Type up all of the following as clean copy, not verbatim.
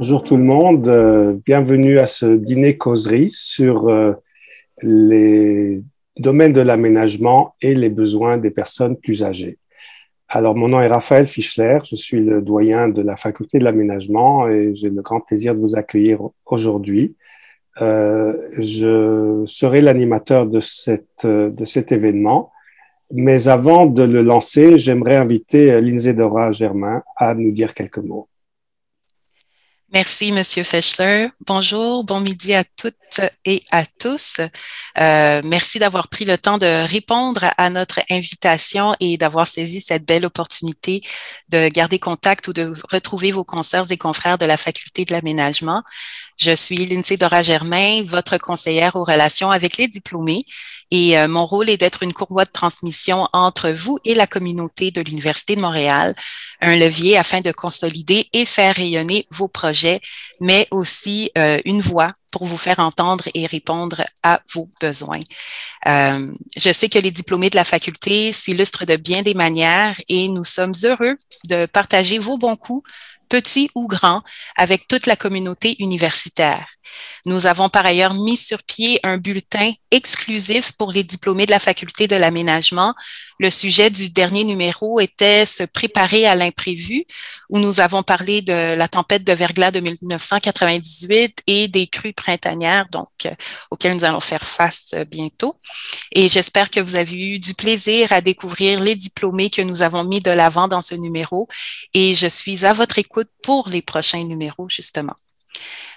Bonjour tout le monde, bienvenue à ce dîner causerie sur les domaines de l'aménagement et les besoins des personnes plus âgées. Alors, mon nom est Raphaël Fischler, je suis le doyen de la faculté de l'aménagement et j'ai le grand plaisir de vous accueillir aujourd'hui. Je serai l'animateur de cet événement, mais avant de le lancer, j'aimerais inviter Lindsay Dora Germain à nous dire quelques mots. Merci, Monsieur Fischler. Bonjour, bon midi à toutes et à tous. Merci d'avoir pris le temps de répondre à notre invitation et d'avoir saisi cette belle opportunité de garder contact ou de retrouver vos consoeurs et confrères de la Faculté de l'aménagement. Je suis Lindsay Dora-Germain, votre conseillère aux relations avec les diplômés et mon rôle est d'être une courroie de transmission entre vous et la communauté de l'Université de Montréal, un levier afin de consolider et faire rayonner vos projets, mais aussi une voix pour vous faire entendre et répondre à vos besoins. Je sais que les diplômés de la faculté s'illustrent de bien des manières et nous sommes heureux de partager vos bons coups, petits ou grands, avec toute la communauté universitaire. Nous avons par ailleurs mis sur pied un bulletin exclusif pour les diplômés de la faculté de l'aménagement. Le sujet du dernier numéro était se préparer à l'imprévu, où nous avons parlé de la tempête de verglas de 1998 et des crues printanières, auxquelles nous allons faire face bientôt. Et j'espère que vous avez eu du plaisir à découvrir les diplômés que nous avons mis de l'avant dans ce numéro et je suis à votre écoute pour les prochains numéros, justement.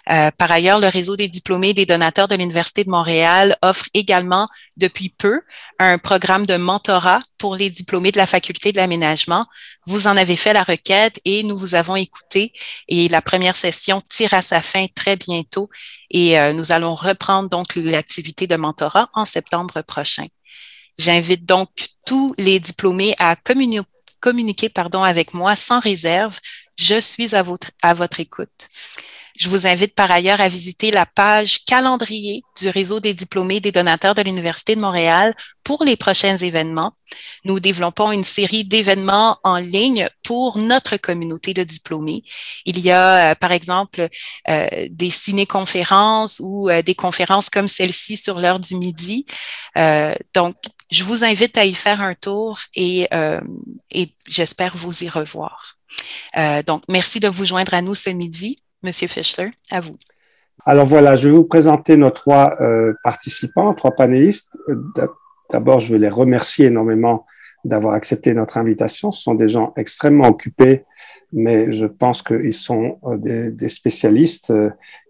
Par ailleurs, le réseau des diplômés et des donateurs de l'Université de Montréal offre également depuis peu un programme de mentorat pour les diplômés de la Faculté de l'aménagement. Vous en avez fait la requête et nous vous avons écouté et la première session tire à sa fin très bientôt et nous allons reprendre donc l'activité de mentorat en septembre prochain. J'invite donc tous les diplômés à communiquer avec moi sans réserve. Je suis à votre écoute. Je vous invite par ailleurs à visiter la page calendrier du réseau des diplômés et des donateurs de l'Université de Montréal pour les prochains événements. Nous développons une série d'événements en ligne pour notre communauté de diplômés. Il y a, par exemple, des ciné-conférences ou des conférences comme celle-ci sur l'heure du midi. Donc, je vous invite à y faire un tour et j'espère vous y revoir. Donc, merci de vous joindre à nous ce midi. Monsieur Fischler, à vous. Alors voilà, je vais vous présenter nos trois participants, trois panélistes. D'abord, je veux les remercier énormément d'avoir accepté notre invitation. Ce sont des gens extrêmement occupés, mais je pense qu'ils sont des spécialistes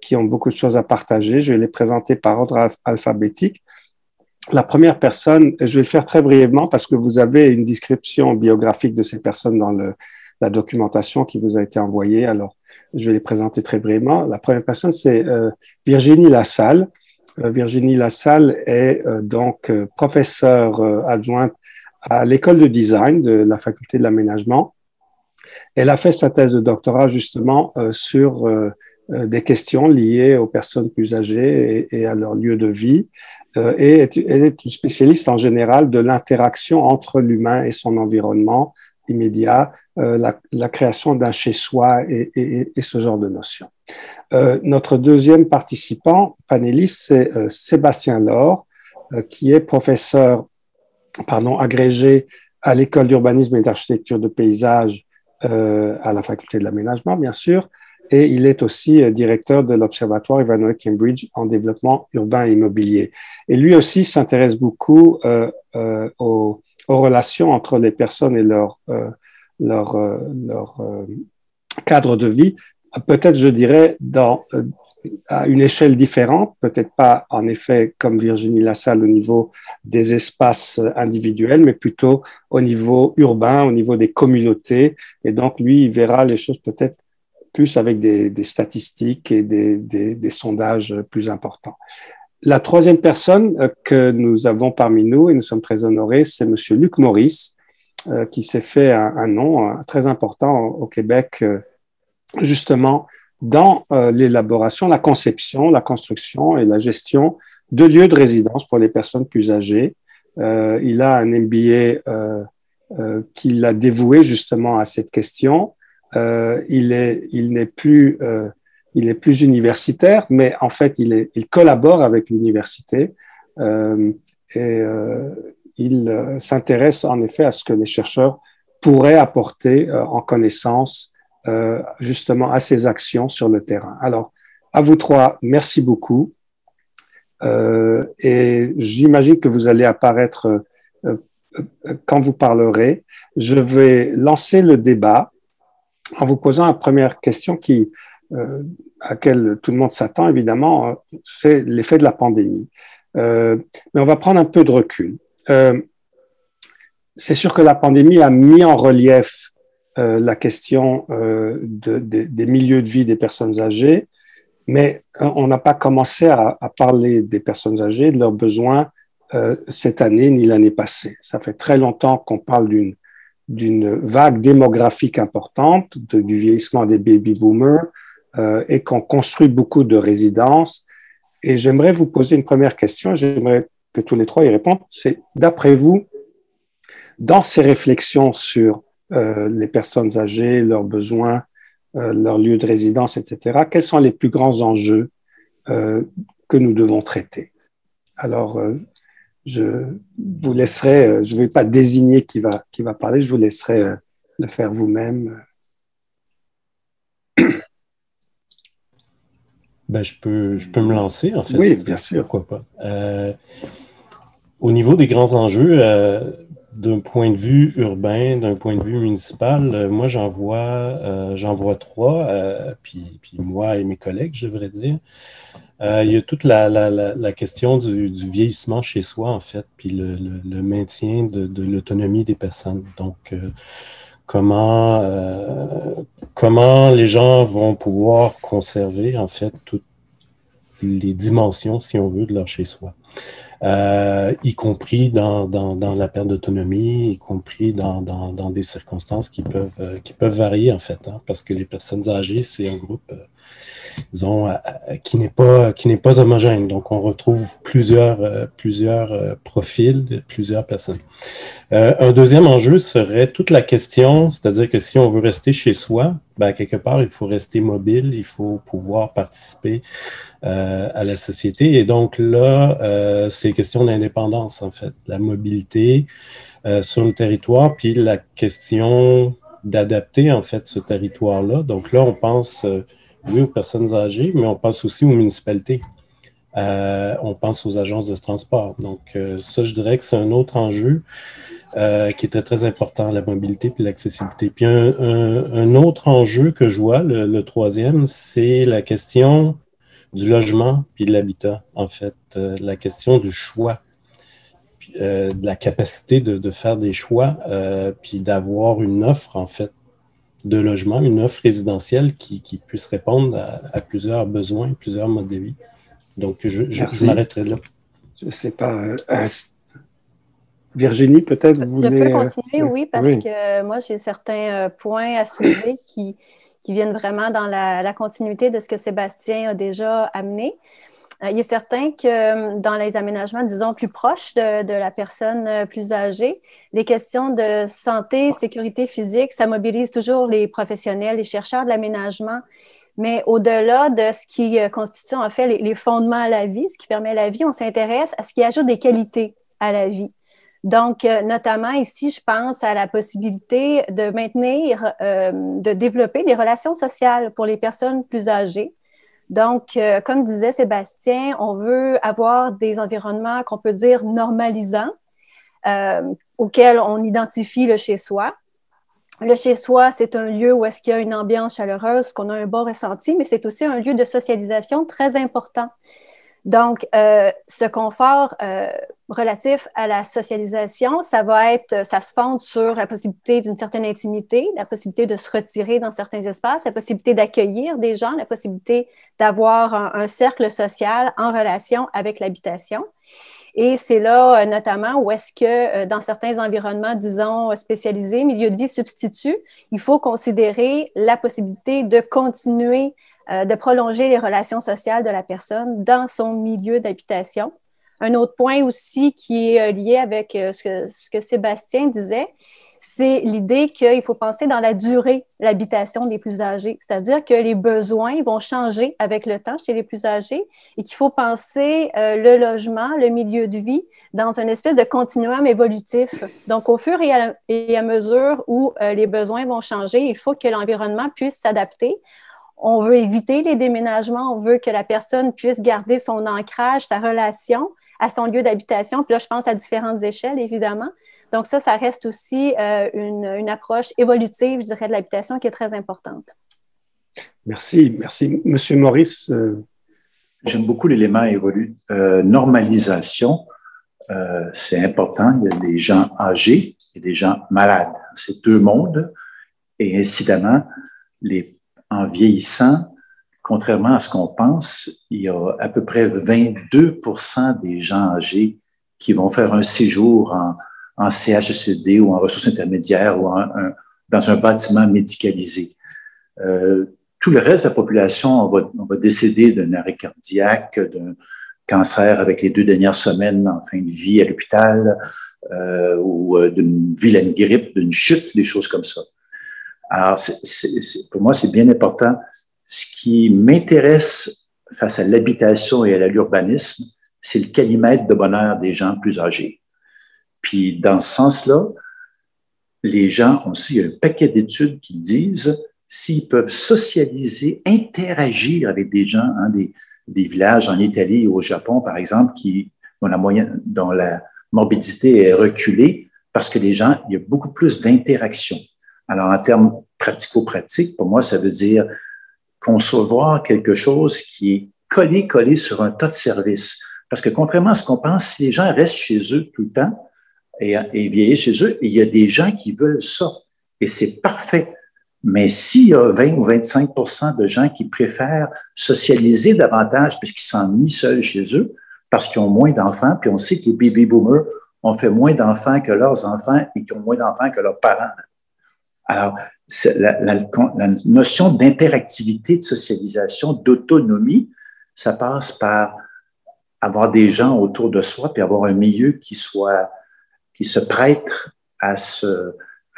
qui ont beaucoup de choses à partager. Je vais les présenter par ordre alphabétique. La première personne, je vais le faire très brièvement parce que vous avez une description biographique de ces personnes dans la documentation qui vous a été envoyée. Alors, je vais les présenter très brièvement. La première personne, c'est Virginie Lassalle. Virginie Lassalle est donc professeure adjointe à l'école de design de la faculté de l'aménagement. Elle a fait sa thèse de doctorat justement sur des questions liées aux personnes plus âgées et à leur lieu de vie. Et elle est une spécialiste en général de l'interaction entre l'humain et son environnement immédiat, la création d'un chez-soi et ce genre de notions. Notre deuxième participant, panéliste, c'est Sébastien Laure, qui est professeur agrégé à l'école d'urbanisme et d'architecture de paysage à la faculté de l'aménagement, bien sûr, et il est aussi directeur de l'Observatoire Ivanhoe Cambridge en développement urbain et immobilier. Et lui aussi s'intéresse beaucoup aux relations entre les personnes et leur cadre de vie, peut-être je dirais à une échelle différente, peut-être pas en effet comme Virginie Lassalle au niveau des espaces individuels, mais plutôt au niveau urbain, au niveau des communautés. Et donc lui, il verra les choses peut-être plus avec des statistiques et des sondages plus importants. La troisième personne que nous avons parmi nous, et nous sommes très honorés, c'est Monsieur Luc Maurice, qui s'est fait un nom très important au Québec, justement dans l'élaboration, la conception, la construction et la gestion de lieux de résidence pour les personnes plus âgées. Il a un MBA qu'il a dévoué justement à cette question. Il n'est plus il est plus universitaire, mais en fait, il collabore avec l'université il s'intéresse en effet à ce que les chercheurs pourraient apporter en connaissance justement à ces actions sur le terrain. Alors, à vous trois, merci beaucoup. Et j'imagine que vous allez apparaître quand vous parlerez. Je vais lancer le débat en vous posant une première question à laquelle tout le monde s'attend, évidemment, c'est l'effet de la pandémie. Mais on va prendre un peu de recul. C'est sûr que la pandémie a mis en relief la question des milieux de vie des personnes âgées, mais on n'a pas commencé à parler des personnes âgées, de leurs besoins cette année ni l'année passée. Ça fait très longtemps qu'on parle d'une vague démographique importante, du vieillissement des baby-boomers, et qu'on construit beaucoup de résidences. Et j'aimerais vous poser une première question, j'aimerais que tous les trois y répondent. C'est, d'après vous, dans ces réflexions sur les personnes âgées, leurs besoins, leur lieu de résidence, etc., quels sont les plus grands enjeux que nous devons traiter? Alors, je vous laisserai, je ne vais pas désigner qui va parler, je vous laisserai le faire vous-même. Ben, je peux me lancer, en fait. Oui, bien sûr. Pourquoi pas. Au niveau des grands enjeux, d'un point de vue urbain, d'un point de vue municipal, moi, j'en vois trois, puis moi et mes collègues, je devrais dire. Il y a toute la question du vieillissement chez soi, en fait, puis le maintien de l'autonomie des personnes. Donc, comment les gens vont pouvoir conserver, en fait, toutes les dimensions, si on veut, de leur chez-soi. Y compris dans la perte d'autonomie, y compris dans des circonstances qui peuvent varier, en fait, hein, parce que les personnes âgées, c'est un groupe, disons, qui n'est pas homogène. Donc, on retrouve plusieurs profils, plusieurs personnes. Un deuxième enjeu serait toute la question, c'est-à-dire que si on veut rester chez soi, ben, quelque part, il faut rester mobile, il faut pouvoir participer à la société. Et donc là, c'est question d'indépendance, en fait, la mobilité sur le territoire, puis la question d'adapter, en fait, ce territoire-là. Donc là, on pense, oui, aux personnes âgées, mais on pense aussi aux municipalités. On pense aux agences de transport. Donc ça, je dirais que c'est un autre enjeu qui était très important, la mobilité puis l'accessibilité. Puis un autre enjeu que je vois, le troisième, c'est la question du logement puis de l'habitat, en fait. La question du choix, puis, de la capacité de faire des choix, puis d'avoir une offre, en fait, de logement, une offre résidentielle qui puisse répondre à plusieurs besoins, plusieurs modes de vie. Donc, je m'arrêterai là. Je ne sais pas. Virginie, peut-être vous voulez... Je peux continuer, oui, parce que moi, j'ai certains points à soulever qui viennent vraiment dans la continuité de ce que Sébastien a déjà amené. Il est certain que dans les aménagements, disons, plus proches de la personne plus âgée, les questions de santé, sécurité physique, ça mobilise toujours les professionnels, les chercheurs de l'aménagement. Mais au-delà de ce qui constitue en fait les fondements à la vie, ce qui permet la vie, on s'intéresse à ce qui ajoute des qualités à la vie. Donc, notamment ici, je pense à la possibilité de maintenir, de développer des relations sociales pour les personnes plus âgées. Donc, comme disait Sébastien, on veut avoir des environnements qu'on peut dire normalisants, auxquels on identifie le chez-soi. Le chez-soi, c'est un lieu où est-ce qu'il y a une ambiance chaleureuse, qu'on a un bon ressenti, mais c'est aussi un lieu de socialisation très important. Donc, ce confort relatif à la socialisation, ça se fonde sur la possibilité d'une certaine intimité, la possibilité de se retirer dans certains espaces, la possibilité d'accueillir des gens, la possibilité d'avoir un cercle social en relation avec l'habitation. Et c'est là, notamment, où est-ce que dans certains environnements, disons, spécialisés, milieux de vie substituts, il faut considérer la possibilité de continuer de prolonger les relations sociales de la personne dans son milieu d'habitation Un autre point aussi qui est lié avec ce que Sébastien disait, c'est l'idée qu'il faut penser dans la durée l'habitation des plus âgés. C'est-à-dire que les besoins vont changer avec le temps chez les plus âgés et qu'il faut penser le logement, le milieu de vie dans une espèce de continuum évolutif. Donc, au fur et à mesure où les besoins vont changer, il faut que l'environnement puisse s'adapter. On veut éviter les déménagements, on veut que la personne puisse garder son ancrage, sa relation à son lieu d'habitation. Puis là, je pense à différentes échelles, évidemment. Donc ça reste aussi une approche évolutive, je dirais, de l'habitation qui est très importante. Merci, merci. Monsieur Maurice. J'aime beaucoup l'élément normalisation. C'est important. Il y a des gens âgés et des gens malades. C'est deux mondes. Et incidemment, en vieillissant, contrairement à ce qu'on pense, il y a à peu près 22% des gens âgés qui vont faire un séjour en CHSLD ou en ressources intermédiaires ou dans un bâtiment médicalisé. Tout le reste de la population, on va décéder d'un arrêt cardiaque, d'un cancer avec les 2 dernières semaines en fin de vie à l'hôpital ou d'une vilaine grippe, d'une chute, des choses comme ça. Alors, pour moi, c'est bien important. Ce qui m'intéresse face à l'habitation et à l'urbanisme, c'est le calimètre de bonheur des gens plus âgés. Puis, dans ce sens-là, les gens aussi, il y a un paquet d'études qui disent s'ils peuvent socialiser, interagir avec des gens, des villages en Italie ou au Japon, par exemple, dont la morbidité est reculée parce que les gens, il y a beaucoup plus d'interaction. Alors, en termes pratico-pratiques, pour moi, ça veut dire concevoir quelque chose qui est collé sur un tas de services. Parce que contrairement à ce qu'on pense, si les gens restent chez eux tout le temps et vieillissent chez eux, il y a des gens qui veulent ça. Et c'est parfait. Mais s'il y a 20 ou 25% de gens qui préfèrent socialiser davantage parce qu'ils s'ennuient seuls chez eux, parce qu'ils ont moins d'enfants, puis on sait que les baby boomers ont fait moins d'enfants que leurs enfants et qui ont moins d'enfants que leurs parents. Alors, la notion d'interactivité, de socialisation, d'autonomie, ça passe par avoir des gens autour de soi puis avoir un milieu qui se prête à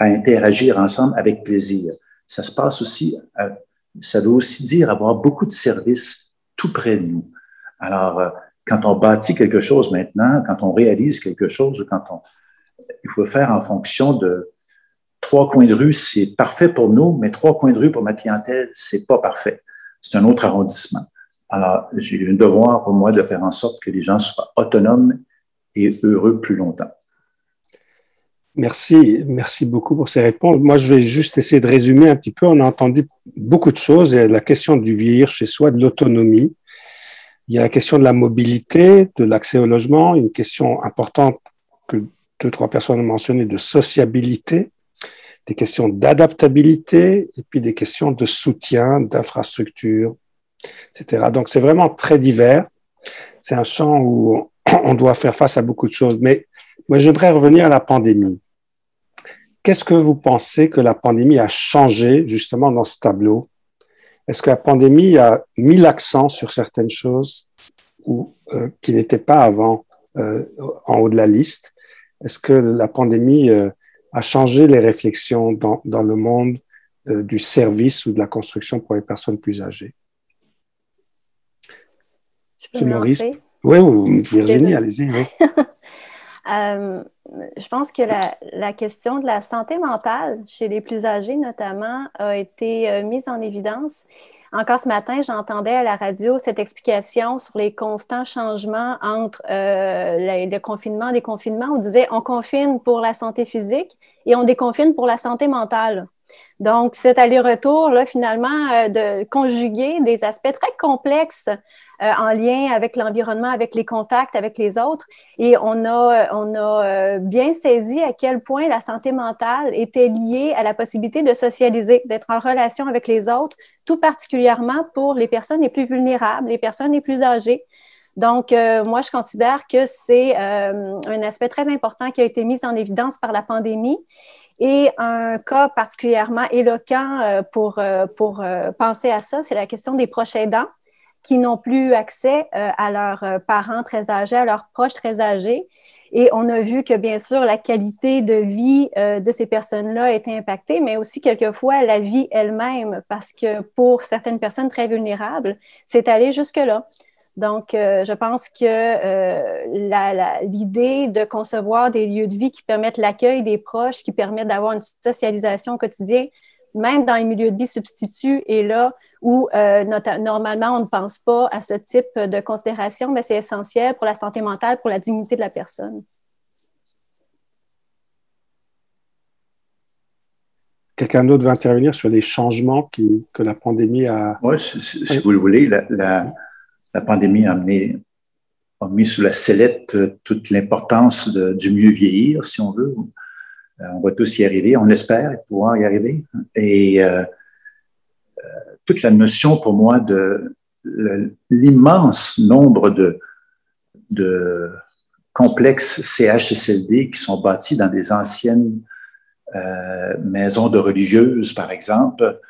interagir ensemble avec plaisir. Ça se passe aussi, ça veut aussi dire avoir beaucoup de services tout près de nous. Alors, quand on bâtit quelque chose maintenant, quand on réalise quelque chose, il faut faire en fonction de 3 coins de rue, c'est parfait pour nous, mais 3 coins de rue pour ma clientèle, c'est pas parfait. C'est un autre arrondissement. Alors, j'ai un devoir pour moi de faire en sorte que les gens soient autonomes et heureux plus longtemps. Merci beaucoup pour ces réponses. Moi, je vais juste essayer de résumer un petit peu. On a entendu beaucoup de choses. Il y a la question du vieillir chez soi, de l'autonomie. Il y a la question de la mobilité, de l'accès au logement, une question importante que 2-3 personnes ont mentionné de sociabilité, des questions d'adaptabilité et puis des questions de soutien, d'infrastructure, etc. Donc, c'est vraiment très divers. C'est un champ où on doit faire face à beaucoup de choses. Mais moi, j'aimerais revenir à la pandémie. Qu'est-ce que vous pensez que la pandémie a changé justement dans ce tableau? Est-ce que la pandémie a mis l'accent sur certaines choses qui n'étaient pas avant en haut de la liste? Est-ce que la pandémie a changé les réflexions dans le monde du service ou de la construction pour les personnes plus âgées? Je peux me Maurice? lancer? Oui, Virginie, allez-y. Oui. Je pense que la question de la santé mentale chez les plus âgés, notamment, a été mise en évidence. Encore ce matin, j'entendais à la radio cette explication sur les constants changements entre le confinement, déconfinement. On disait on confine pour la santé physique et on déconfine pour la santé mentale. Donc, cet aller-retour, là, finalement, de conjuguer des aspects très complexes en lien avec l'environnement, avec les contacts, avec les autres. Et on a bien saisi à quel point la santé mentale était liée à la possibilité de socialiser, d'être en relation avec les autres, tout particulièrement pour les personnes les plus vulnérables, les personnes les plus âgées. Donc, moi, je considère que c'est un aspect très important qui a été mis en évidence par la pandémie. Et un cas particulièrement éloquent pour penser à ça, c'est la question des proches aidants, qui n'ont plus accès à leurs parents très âgés, à leurs proches très âgés. Et on a vu que, bien sûr, la qualité de vie de ces personnes-là était impactée, mais aussi quelquefois la vie elle-même, parce que pour certaines personnes très vulnérables, c'est allé jusque-là. Donc, je pense que l'idée de concevoir des lieux de vie qui permettent l'accueil des proches, qui permettent d'avoir une socialisation au quotidien, même dans les milieux de vie substituts, et là où normalement on ne pense pas à ce type de considération, mais c'est essentiel pour la santé mentale, pour la dignité de la personne. Quelqu'un d'autre veut intervenir sur les changements que la pandémie a... Oui, si vous le voulez, la pandémie a mis sous la sellette toute l'importance du mieux vieillir, si on veut. On va tous y arriver, on espère pouvoir y arriver. Et toute la notion pour moi de l'immense nombre de complexes CHSLD qui sont bâtis dans des anciennes maisons de religieuses, par exemple,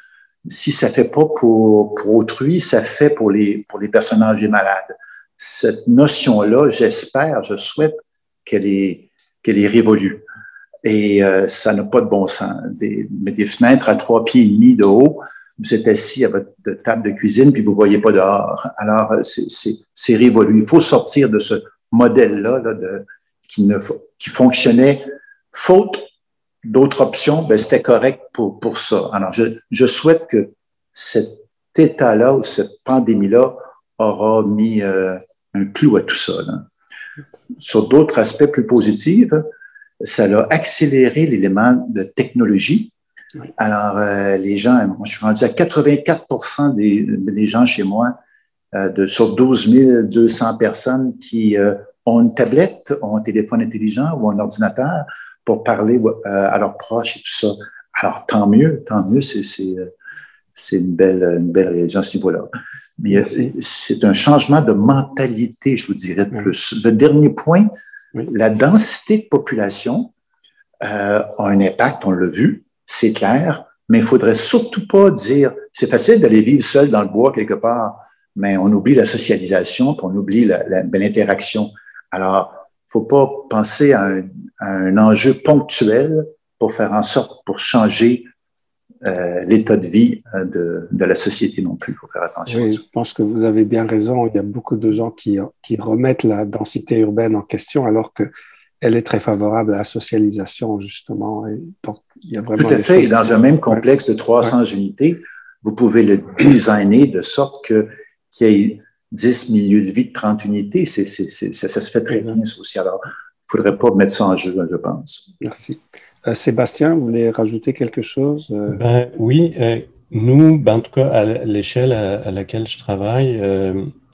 si ça ne fait pas pour autrui, ça fait pour les personnes âgées malades. Cette notion-là, j'espère, je souhaite qu'elle est révolue. Et ça n'a pas de bon sens. Mais des fenêtres à 3,5 pieds de haut, vous êtes assis à votre table de cuisine puis vous ne voyez pas dehors. Alors, c'est révolu. Il faut sortir de ce modèle-là qui fonctionnait faute d'autres options, ben c'était correct pour ça. Alors, je souhaite que cet état-là ou cette pandémie-là aura mis un clou à tout ça. Là. Sur d'autres aspects plus positifs, ça a accéléré l'élément de technologie. Oui. Alors, les gens, moi, je suis rendu à 84% des gens chez moi, sur 12 200 personnes qui ont une tablette, ont un téléphone intelligent ou un ordinateur pour parler à leurs proches et tout ça. Alors, tant mieux, c'est une belle réalisation à ce niveau-là. Mais c'est un changement de mentalité, je vous dirais de plus. Le dernier point, la densité de population a un impact, on l'a vu, c'est clair, mais il ne faudrait surtout pas dire, c'est facile d'aller vivre seul dans le bois quelque part, mais on oublie la socialisation, puis on oublie l'interaction. Alors, il ne faut pas penser à un enjeu ponctuel pour faire en sorte, pour changer l'état de vie de la société non plus. Il faut faire attention à ça. Je pense que vous avez bien raison. Il y a beaucoup de gens qui remettent la densité urbaine en question alors qu'elle est très favorable à la socialisation, justement. Et donc, il y a vraiment tout à fait. Et dans un même complexe de 300 unités, vous pouvez le designer de sorte qu'il y ait 10 milieux de vie de 30 unités. Ça se fait très bien, ça aussi. Alors, il ne faudrait pas mettre ça en jeu, je pense. Merci. Sébastien, vous voulez rajouter quelque chose? Oui, nous, en tout cas, à l'échelle à laquelle je travaille,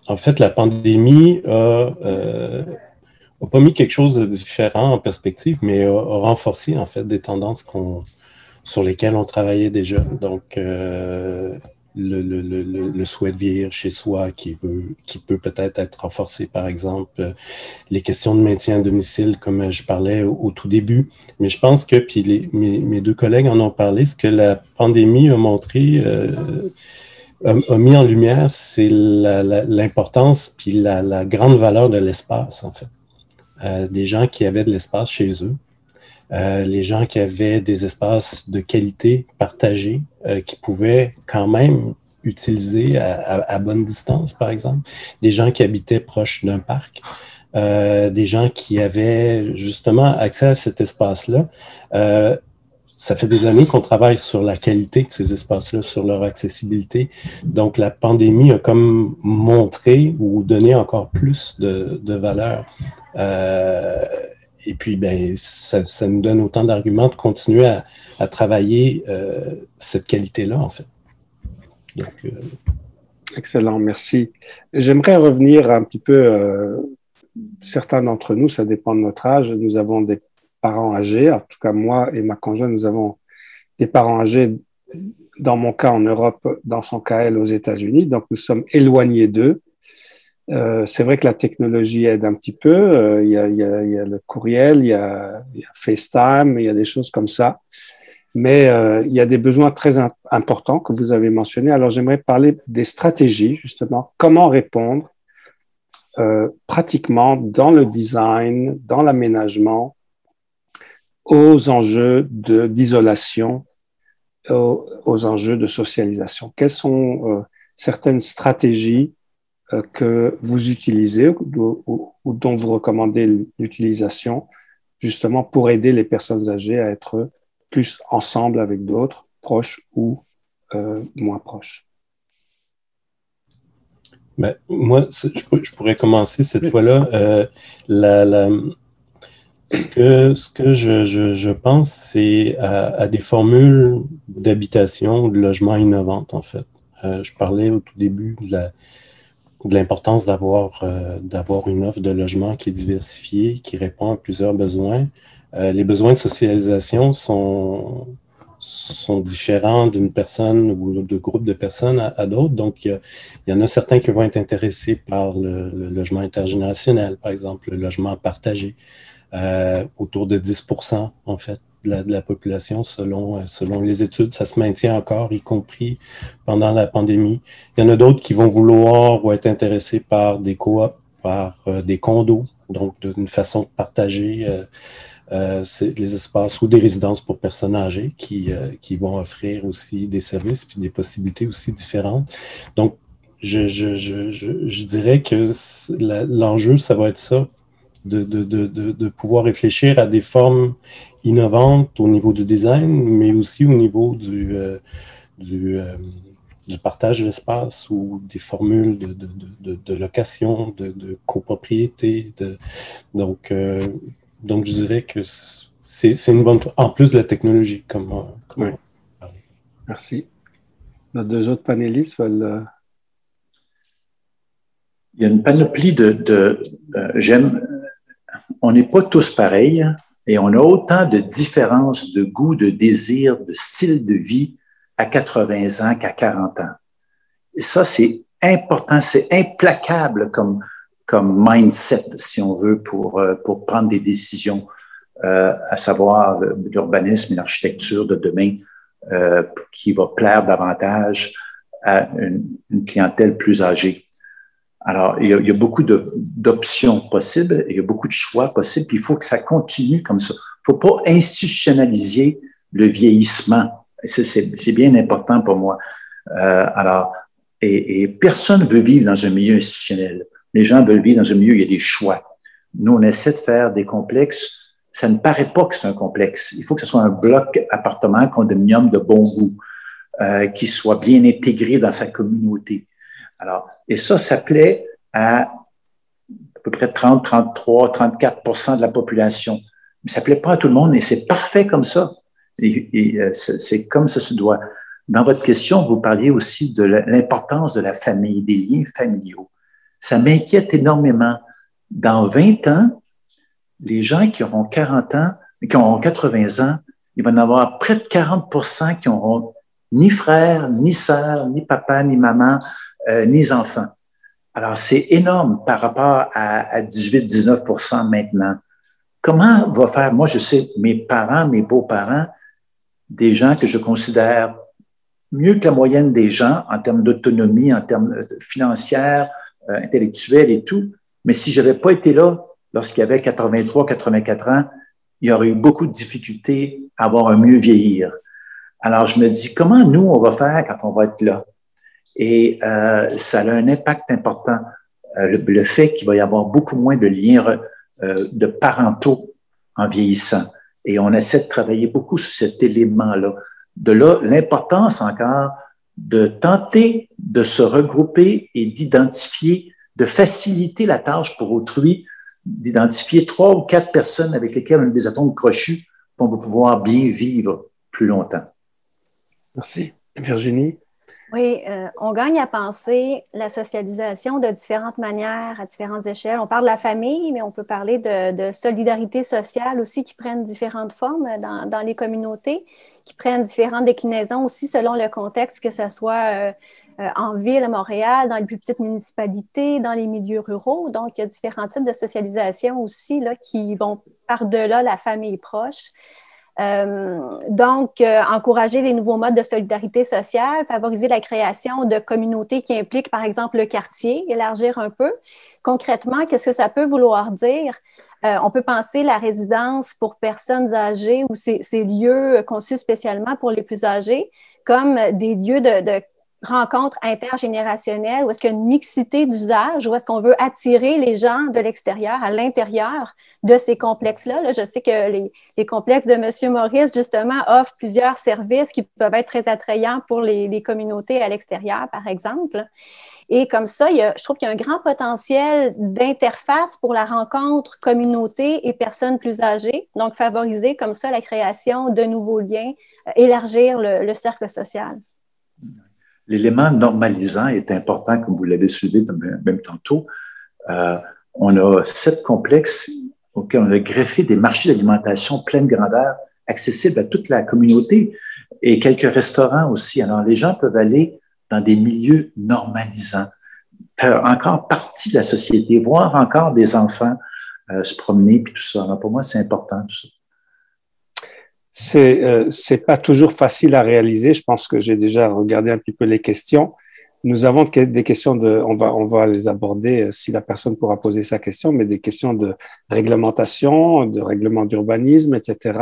en fait, la pandémie n'a pas mis quelque chose de différent en perspective, mais a renforcé, en fait, des tendances sur lesquelles on travaillait déjà. Donc, le souhait de vieillir chez soi qui peut peut-être être renforcé, par exemple, les questions de maintien à domicile, comme je parlais au tout début. Mais je pense que, puis mes deux collègues en ont parlé, ce que la pandémie a montré, a mis en lumière, c'est l'importance puis la grande valeur de l'espace, en fait. Des gens qui avaient de l'espace chez eux, les gens qui avaient des espaces de qualité partagés, qui pouvaient quand même utiliser à bonne distance, par exemple. Des gens qui habitaient proche d'un parc, des gens qui avaient justement accès à cet espace-là. Ça fait des années qu'on travaille sur la qualité de ces espaces-là, sur leur accessibilité. Donc, la pandémie a comme montré ou donné encore plus de valeur. Et puis, ben, ça nous donne autant d'arguments de continuer à travailler cette qualité-là, en fait. Donc, excellent, merci. J'aimerais revenir un petit peu, certains d'entre nous, ça dépend de notre âge, nous avons des parents âgés, en tout cas moi et ma conjointe, nous avons des parents âgés, dans mon cas en Europe, dans son cas elle aux États-Unis, donc nous sommes éloignés d'eux. C'est vrai que la technologie aide un petit peu. Il y a le courriel, il y a FaceTime, il y a des choses comme ça. Mais il y a des besoins très importants que vous avez mentionnés. Alors, j'aimerais parler des stratégies, justement. Comment répondre pratiquement dans le design, dans l'aménagement, aux enjeux d'isolation, aux enjeux de socialisation. Quelles sont certaines stratégies que vous utilisez ou dont vous recommandez l'utilisation justement pour aider les personnes âgées à être plus ensemble avec d'autres, proches ou moins proches? Ben, moi, je pourrais commencer cette fois-là. Ce que je pense, c'est à des formules d'habitation ou de logement innovantes, en fait. Je parlais au tout début de l'importance d'avoir une offre de logement qui est diversifiée, qui répond à plusieurs besoins. Les besoins de socialisation sont différents d'une personne ou de groupes de personnes à d'autres. Donc, il y en a certains qui vont être intéressés par le logement intergénérationnel, par exemple, le logement partagé, autour de 10%, en fait, de la population, selon les études. Ça se maintient encore, y compris pendant la pandémie. Il y en a d'autres qui vont vouloir ou être intéressés par des coops, par des condos, donc d'une façon de partager les espaces ou des résidences pour personnes âgées qui vont offrir aussi des services puis des possibilités aussi différentes. Donc, je dirais que l'enjeu, ça va être ça, de pouvoir réfléchir à des formes innovantes au niveau du design, mais aussi au niveau du partage de l'espace ou des formules de location, de copropriété. Donc, je dirais que c'est une bonne chose, en plus de la technologie, comme oui. Merci. Nos deux autres panélistes veulent... Il y a une panoplie on n'est pas tous pareils et on a autant de différences de goût, de désir, de style de vie à 80 ans qu'à 40 ans. Et ça, c'est important, c'est implacable comme mindset, si on veut, pour prendre des décisions, à savoir l'urbanisme et l'architecture de demain, qui va plaire davantage à une clientèle plus âgée. Alors, il y a beaucoup d'options possibles, il y a beaucoup de choix possibles, puis il faut que ça continue comme ça. Il ne faut pas institutionnaliser le vieillissement. C'est bien important pour moi. Et personne ne veut vivre dans un milieu institutionnel. Les gens veulent vivre dans un milieu où il y a des choix. Nous, on essaie de faire des complexes. Ça ne paraît pas que c'est un complexe. Il faut que ce soit un bloc appartement, condominium de bon goût, qui soit bien intégré dans sa communauté. Alors, et ça plaît à peu près 30, 33, 34% de la population. Mais ça plaît pas à tout le monde et c'est parfait comme ça. Et c'est comme ça se doit. Dans votre question, vous parliez aussi de l'importance de la famille, des liens familiaux. Ça m'inquiète énormément. Dans 20 ans, les gens qui auront 40 ans, qui auront 80 ans, il va y en avoir près de 40% qui n'auront ni frère, ni sœur, ni papa, ni maman, ni enfants. Alors, c'est énorme par rapport à 18-19% maintenant. Comment va faire, moi je sais, mes parents, mes beaux-parents, des gens que je considère mieux que la moyenne des gens en termes d'autonomie, en termes financiers, intellectuels et tout, mais si je n'avais pas été là lorsqu'il y avait 83, 84 ans, il y aurait eu beaucoup de difficultés à avoir un mieux vieillir. Alors, je me dis, comment nous, on va faire quand on va être là? Et ça a un impact important. Le fait qu'il va y avoir beaucoup moins de liens de parentaux en vieillissant. Et on essaie de travailler beaucoup sur cet élément-là. De là, l'importance encore de tenter de se regrouper et d'identifier, de faciliter la tâche pour autrui, d'identifier 3 ou 4 personnes avec lesquelles on a des atomes crochus qu'on va pouvoir bien vivre plus longtemps. Merci. Virginie? Oui, on gagne à penser la socialisation de différentes manières, à différentes échelles. On parle de la famille, mais on peut parler de solidarité sociale aussi qui prennent différentes formes dans les communautés, qui prennent différentes déclinaisons aussi selon le contexte, que ce soit en ville, à Montréal, dans les plus petites municipalités, dans les milieux ruraux. Donc, il y a différents types de socialisation aussi là, qui vont par-delà la famille proche. Donc, encourager les nouveaux modes de solidarité sociale, favoriser la création de communautés qui impliquent, par exemple, le quartier, élargir un peu. Concrètement, qu'est-ce que ça peut vouloir dire? On peut penser la résidence pour personnes âgées ou ces lieux conçus spécialement pour les plus âgés comme des lieux de rencontres intergénérationnelles, où est-ce qu'il y a une mixité d'usages, où est-ce qu'on veut attirer les gens de l'extérieur à l'intérieur de ces complexes-là. Là, je sais que les complexes de M. Maurice, justement, offrent plusieurs services qui peuvent être très attrayants pour les communautés à l'extérieur, par exemple. Et comme ça, je trouve qu'il y a un grand potentiel d'interface pour la rencontre communauté et personnes plus âgées. Donc, favoriser comme ça la création de nouveaux liens, élargir le cercle social. L'élément normalisant est important, comme vous l'avez soulevé même tantôt. On a 7 complexes auxquels on a greffé des marchés d'alimentation pleine grandeur, accessibles à toute la communauté et quelques restaurants aussi. Alors, les gens peuvent aller dans des milieux normalisants, faire encore partie de la société, voir encore des enfants se promener, puis tout ça. Alors, pour moi, c'est important, tout ça. C'est pas toujours facile à réaliser. Je pense que j'ai déjà regardé un petit peu les questions. Nous avons des questions on va les aborder si la personne pourra poser sa question, mais des questions de réglementation, de règlement d'urbanisme, etc.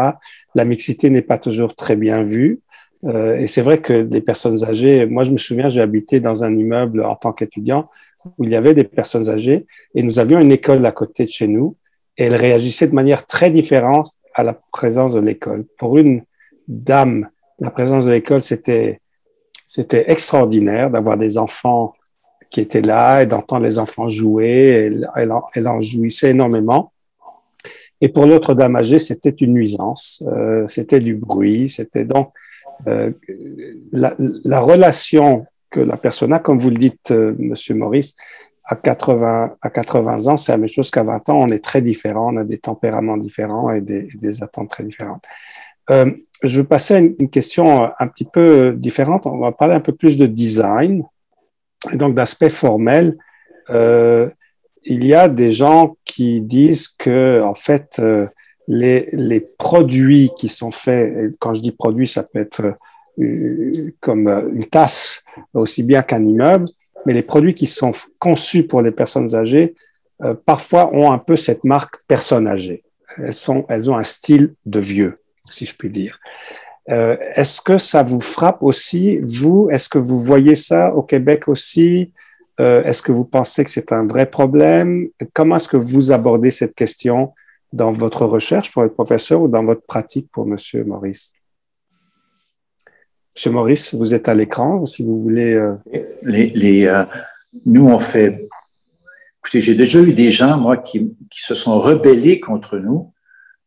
La mixité n'est pas toujours très bien vue. Et c'est vrai que les personnes âgées, moi je me souviens, j'ai habité dans un immeuble en tant qu'étudiant où il y avait des personnes âgées et nous avions une école à côté de chez nous et elles réagissaient de manière très différente à la présence de l'école. Pour une dame, la présence de l'école, c'était extraordinaire d'avoir des enfants qui étaient là et d'entendre les enfants jouer. Elle en jouissait énormément. Et pour l'autre dame âgée, c'était une nuisance, c'était du bruit, c'était donc la relation que la personne a, comme vous le dites, Monsieur Maurice, à 80 ans, c'est la même chose qu'à 20 ans. On est très différents, on a des tempéraments différents et des attentes très différentes. Je vais passer à une question un petit peu différente. On va parler un peu plus de design, et donc d'aspect formel. Il y a des gens qui disent que, en fait, les produits qui sont faits, et quand je dis produits, ça peut être comme une tasse, aussi bien qu'un immeuble, mais les produits qui sont conçus pour les personnes âgées, parfois ont un peu cette marque personne âgée. Elles ont un style de vieux, si je puis dire. Est-ce que ça vous frappe aussi, vous? Est-ce que vous voyez ça au Québec aussi? Est-ce que vous pensez que c'est un vrai problème? Comment est-ce que vous abordez cette question dans votre recherche pour être professeur ou dans votre pratique pour Monsieur Maurice? Monsieur Maurice, vous êtes à l'écran, si vous voulez. Nous, on fait. Écoutez, j'ai déjà eu des gens, moi, qui se sont rebellés contre nous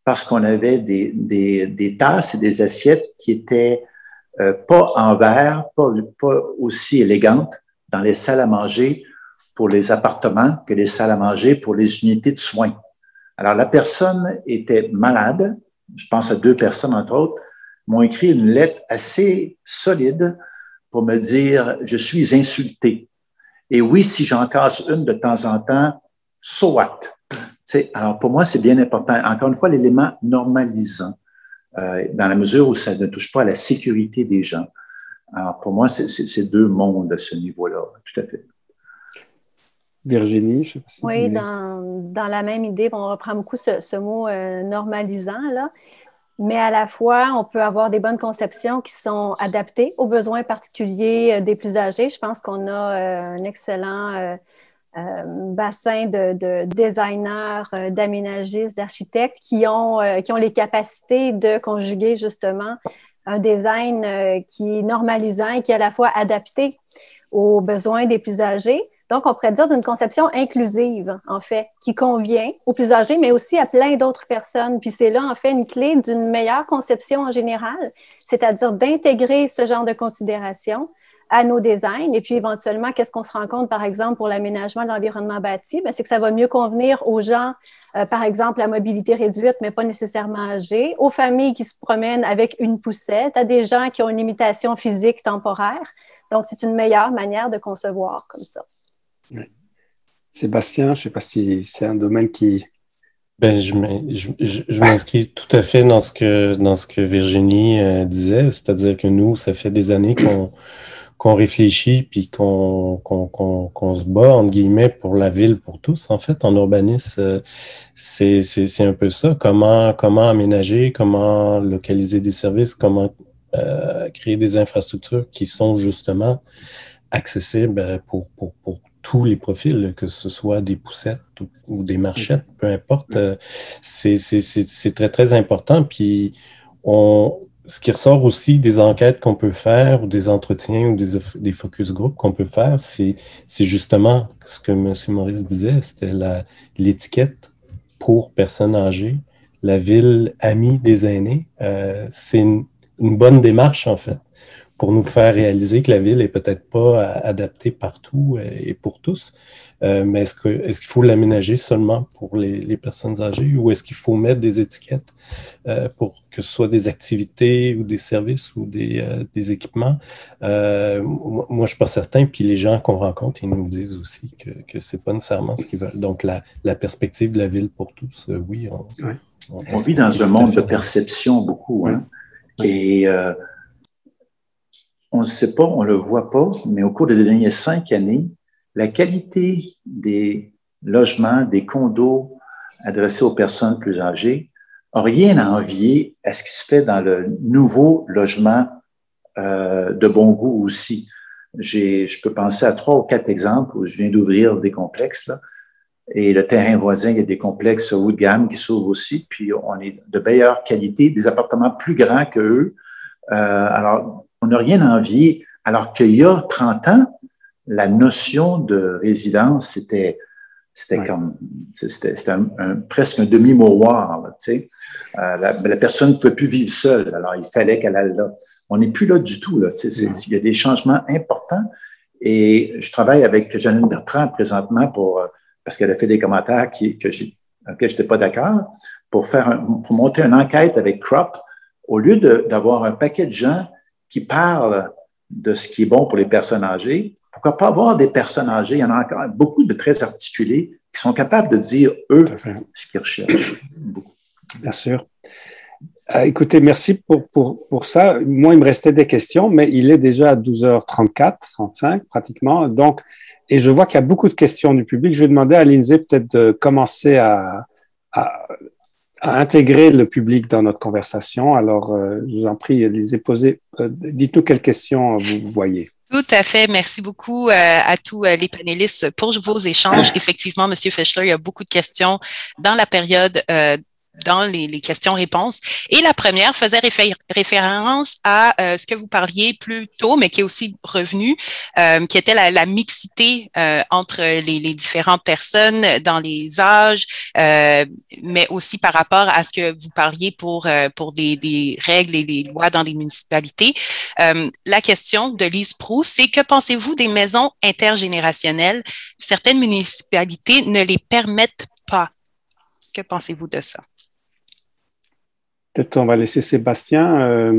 parce qu'on avait des tasses et des assiettes qui étaient pas en verre, pas aussi élégantes dans les salles à manger pour les appartements que les salles à manger pour les unités de soins. Alors, la personne était malade, je pense à 2 personnes, entre autres, m'ont écrit une lettre assez solide pour me dire « Je suis insulté. Et oui, si j'en casse une de temps en temps, so what? » Alors, pour moi, c'est bien important. Encore une fois, l'élément normalisant, dans la mesure où ça ne touche pas à la sécurité des gens. Alors, pour moi, c'est 2 mondes à ce niveau-là, tout à fait. Virginie, je sais pas si oui, dans la même idée, on reprend beaucoup ce mot normalisant, là. Mais à la fois, on peut avoir des bonnes conceptions qui sont adaptées aux besoins particuliers des plus âgés. Je pense qu'on a un excellent bassin de designers, d'aménagistes, d'architectes qui ont les capacités de conjuguer justement un design qui est normalisant et qui est à la fois adapté aux besoins des plus âgés. Donc, on pourrait dire d'une conception inclusive, en fait, qui convient aux plus âgés, mais aussi à plein d'autres personnes. Puis c'est là, en fait, une clé d'une meilleure conception en général, c'est-à-dire d'intégrer ce genre de considération à nos designs. Et puis, éventuellement, qu'est-ce qu'on se rend compte, par exemple, pour l'aménagement de l'environnement bâti? Bien, c'est que ça va mieux convenir aux gens, par exemple, à mobilité réduite, mais pas nécessairement âgés, aux familles qui se promènent avec une poussette, à des gens qui ont une limitation physique temporaire. Donc, c'est une meilleure manière de concevoir comme ça. Oui. Sébastien, je ne sais pas si c'est un domaine qui Ben, je m'inscris tout à fait dans ce que Virginie disait, c'est-à-dire que nous, ça fait des années qu'on réfléchit puis qu'on se bat, entre guillemets, pour la ville pour tous. En fait, en urbanisme, c'est un peu ça. Comment aménager, comment localiser des services, comment créer des infrastructures qui sont justement accessibles pour tous les profils, que ce soit des poussettes ou des marchettes, peu importe. C'est très, très important. Puis, ce qui ressort aussi des enquêtes qu'on peut faire ou des entretiens ou des focus group qu'on peut faire, c'est justement ce que M. Maurice disait, c'était l'étiquette pour personnes âgées, la ville amie des aînés. C'est une bonne démarche, en fait, pour nous faire réaliser que la ville est peut-être pas adaptée partout et pour tous. Mais est-ce qu'il faut l'aménager seulement pour les personnes âgées ou est-ce qu'il faut mettre des étiquettes pour que ce soit des activités ou des services ou des équipements? Moi, je ne suis pas certain. Puis les gens qu'on rencontre, ils nous disent aussi que ce n'est pas nécessairement ce qu'ils veulent. Donc, la perspective de la ville pour tous, oui. On vit dans un monde de perception beaucoup. Hein? Et on ne sait pas, on ne le voit pas, mais au cours des dernières 5 années, la qualité des logements, des condos adressés aux personnes plus âgées n'a rien à envier à ce qui se fait dans le nouveau logement de bon goût aussi. Je peux penser à 3 ou 4 exemples où je viens d'ouvrir des complexes, là, et le terrain voisin, il y a des complexes haut de gamme qui s'ouvrent aussi, puis on est de meilleure qualité, des appartements plus grands que eux. Alors, on n'a rien à envier, alors qu'il y a 30 ans, la notion de résidence, c'était presque un demi-mouroir, tu sais. La personne ne pouvait plus vivre seule, alors il fallait qu'elle aille là. On n'est plus là du tout, là. Il y a des changements importants et je travaille avec Janine Bertrand présentement parce qu'elle a fait des commentaires auxquels je n'étais pas d'accord, pour monter une enquête avec Crop, au lieu d'avoir un paquet de gens qui parlent de ce qui est bon pour les personnes âgées. Pourquoi pas avoir des personnes âgées? Il y en a encore beaucoup de très articulés qui sont capables de dire, eux, ce qu'ils recherchent. Bien sûr. Écoutez, merci pour ça. Moi, il me restait des questions, mais il est déjà à 12h34, 35 pratiquement. Donc, et je vois qu'il y a beaucoup de questions du public. Je vais demander à Lindsay peut-être de commencer à intégrer le public dans notre conversation. Alors, je vous en prie, Lindsay, dites-nous quelles questions vous voyez. Tout à fait. Merci beaucoup à tous les panélistes pour vos échanges. Effectivement, M. Fischler, il y a beaucoup de questions dans la période dans les questions-réponses. Et la première faisait référence à ce que vous parliez plus tôt, mais qui est aussi revenu, qui était la mixité entre les différentes personnes dans les âges, mais aussi par rapport à ce que vous parliez pour des règles et des lois dans les municipalités. La question de Lise Proulx, c'est que pensez-vous des maisons intergénérationnelles? Certaines municipalités ne les permettent pas. Que pensez-vous de ça? Peut-être on va laisser Sébastien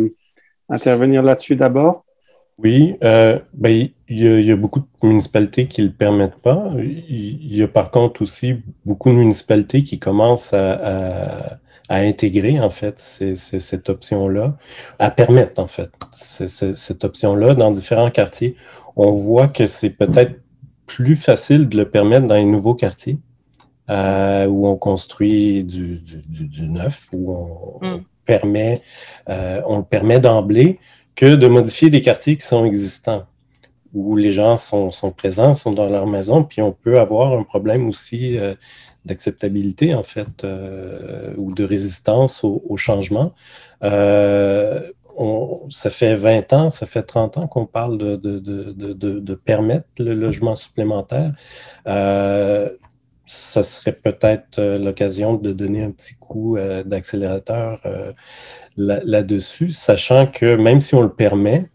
intervenir là-dessus d'abord. Oui, il y a beaucoup de municipalités qui ne le permettent pas. Il y a par contre aussi beaucoup de municipalités qui commencent à intégrer en fait cette option-là, à permettre en fait cette option-là dans différents quartiers. On voit que c'est peut-être plus facile de le permettre dans les nouveaux quartiers. Où on construit du neuf, où on le permet d'emblée, que de modifier des quartiers qui sont existants, où les gens sont présents, sont dans leur maison, puis on peut avoir un problème aussi d'acceptabilité, en fait, ou de résistance au changement. Ça fait 20 ans, ça fait 30 ans qu'on parle de permettre le logement supplémentaire. Ça serait peut-être l'occasion de donner un petit coup d'accélérateur là-dessus, sachant que même si on le permet,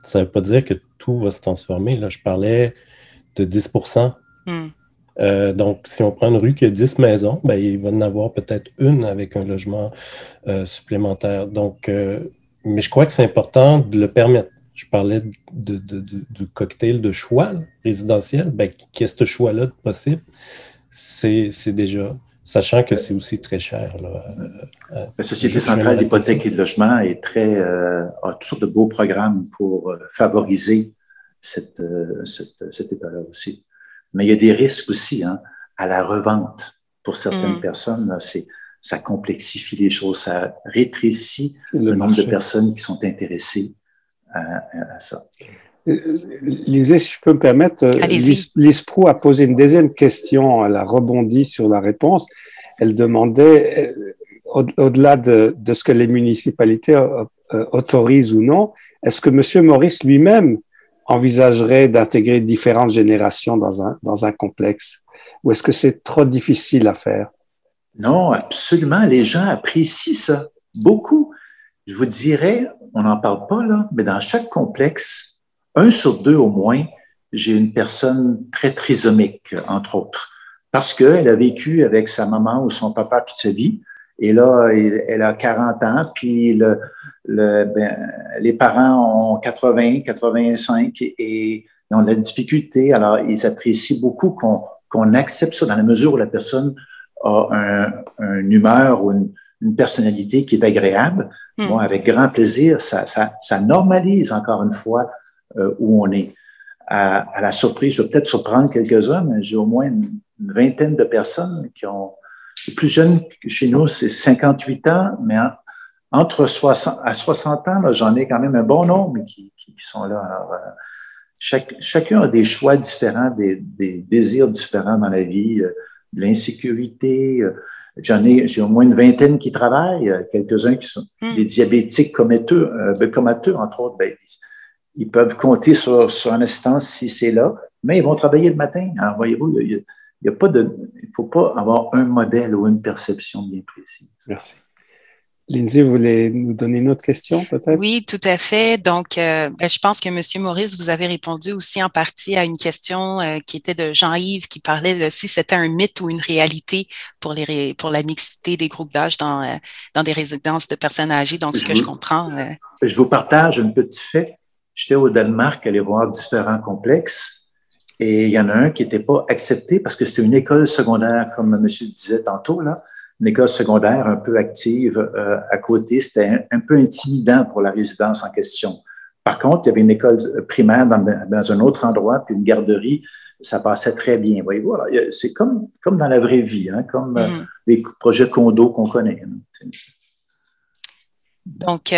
ça ne veut pas dire que tout va se transformer. Là, je parlais de 10%. Donc, si on prend une rue qui a 10 maisons, il va y en avoir peut-être une avec un logement supplémentaire. Donc, mais je crois que c'est important de le permettre. Je parlais du cocktail de choix résidentiel. Qu'est-ce que ce choix-là de possible? C'est déjà sachant que c'est aussi très cher. Là, la Société centrale d'hypothèque et de logement est a toutes sortes de beaux programmes pour favoriser cet état-là aussi. Mais il y a des risques aussi à la revente pour certaines personnes. Là, ça complexifie les choses, ça rétrécit le nombre de personnes qui sont intéressées à ça. Lisez, si je peux me permettre, Lise Proulx a posé une deuxième question, elle a rebondi sur la réponse. Elle demandait, au-delà de ce que les municipalités autorisent ou non, est-ce que M. Maurice lui-même envisagerait d'intégrer différentes générations dans un complexe? Ou est-ce que c'est trop difficile à faire? Non, absolument. Les gens apprécient ça beaucoup. Je vous dirais, on n'en parle pas là, mais dans chaque complexe, 1 sur 2 au moins, j'ai une personne très trisomique, entre autres, parce qu'elle a vécu avec sa maman ou son papa toute sa vie. Et là, elle a 40 ans, puis les parents ont 80, 85 et ont de la difficulté. Alors, ils apprécient beaucoup qu'on accepte ça dans la mesure où la personne a une humeur ou une personnalité qui est agréable. Moi, avec grand plaisir, ça normalise encore une fois où on est. À la surprise, je vais peut-être surprendre quelques-uns, mais j'ai au moins une vingtaine de personnes qui ont... Les plus jeunes chez nous, c'est 58 ans, mais entre 60 à 60 ans, j'en ai quand même un bon nombre qui sont là. Alors, chacun a des choix différents, des désirs différents dans la vie, de l'insécurité. J'ai au moins une vingtaine qui travaillent, quelques-uns qui sont des diabétiques comateux, entre autres. Ils peuvent compter sur une assistance si c'est là, mais ils vont travailler le matin. Alors, voyez-vous, il faut pas avoir un modèle ou une perception bien précise. Merci. Lindsay, vous voulez nous donner une autre question, peut-être? Oui, tout à fait. Donc, je pense que M. Maurice, vous avez répondu aussi en partie à une question qui était de Jean-Yves qui parlait de si c'était un mythe ou une réalité pour la mixité des groupes d'âge dans des résidences de personnes âgées. Donc, ce que je comprends. Je vous partage un petit fait. J'étais au Danemark, aller voir différents complexes. Et il y en a un qui n'était pas accepté parce que c'était une école secondaire, comme monsieur disait tantôt, là, une école secondaire un peu active à côté. C'était un peu intimidant pour la résidence en question. Par contre, il y avait une école primaire dans un autre endroit, puis une garderie. Ça passait très bien. Voyez-vous, c'est comme dans la vraie vie, comme les projets condos qu'on connaît. Donc,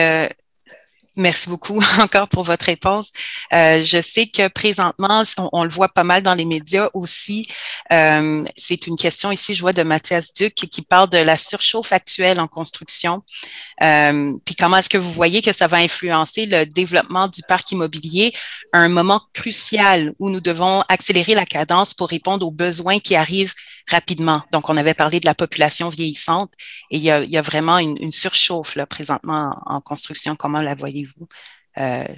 merci beaucoup encore pour votre réponse. Je sais que présentement, on le voit pas mal dans les médias aussi. C'est une question ici, je vois de Mathias Duc qui parle de la surchauffe actuelle en construction. Puis comment est-ce que vous voyez que ça va influencer le développement du parc immobilier à un moment crucial où nous devons accélérer la cadence pour répondre aux besoins qui arrivent rapidement. Donc, on avait parlé de la population vieillissante et il y a vraiment une surchauffe là, présentement en construction. Comment la voyez-vous,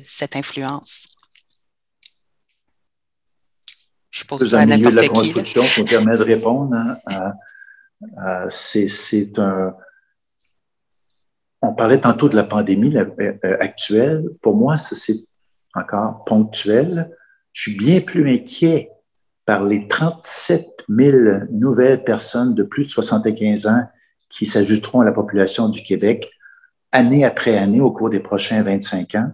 cette influence? Je pose ça à n'importe qui. Dans le milieu de la construction, pour me permettre de répondre, on parlait tantôt de la pandémie actuelle. Pour moi, ça, c'est encore ponctuel. Je suis bien plus inquiet par les 37 000 nouvelles personnes de plus de 75 ans qui s'ajouteront à la population du Québec année après année au cours des prochains 25 ans.